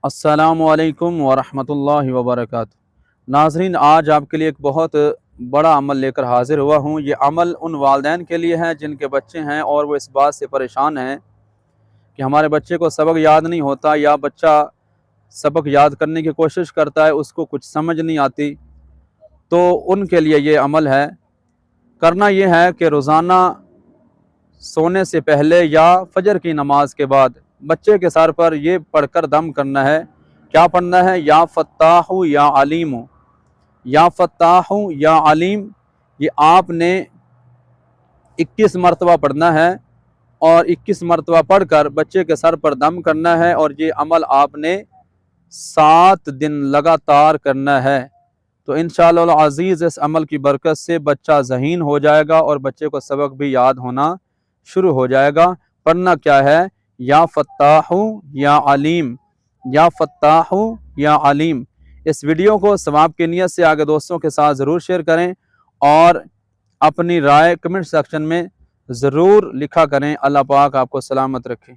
السلام علیکم ورحمۃ اللہ وبرکاتہ۔ ناظرین، آج آپ کے لیے ایک بہت بڑا عمل لے کر حاضر ہوا ہوں۔ یہ عمل ان والدین کے لیے ہے جن کے بچے ہیں اور وہ اس بات سے پریشان ہیں کہ ہمارے بچے کو سبق یاد نہیں ہوتا، یا بچہ سبق یاد کرنے کی کوشش کرتا ہے، اس کو کچھ سمجھ نہیں آتی۔ تو ان کے لیے یہ عمل ہے۔ کرنا یہ ہے کہ روزانہ سونے سے پہلے یا فجر کی نماز کے بعد بچے کے سر پر یہ پڑھ کر دم کرنا ہے۔ کیا پڑھنا ہے؟ یا فتاح یا علیم، یا فتاح یا علیم۔ یہ آپ نے 21 مرتبہ پڑھنا ہے، اور 21 مرتبہ پڑھ کر بچے کے سر پر دم کرنا ہے، اور یہ عمل آپ نے 7 دن لگاتار کرنا ہے۔ تو انشاءاللہ العزیز اس عمل کی برکت سے بچہ ذہین ہو جائے گا اور بچے کو سبق بھی یاد ہونا شروع ہو جائے گا۔ پڑھنا کیا ہے؟ یا فتاح یا علیم، یا فتاح یا علیم۔ اس ویڈیو کو ثواب کی نیت سے آگے دوستوں کے ساتھ ضرور شیئر کریں، اور اپنی رائے کمنٹ سیکشن میں ضرور لکھا کریں۔ اللہ پاک آپ کو سلامت رکھے۔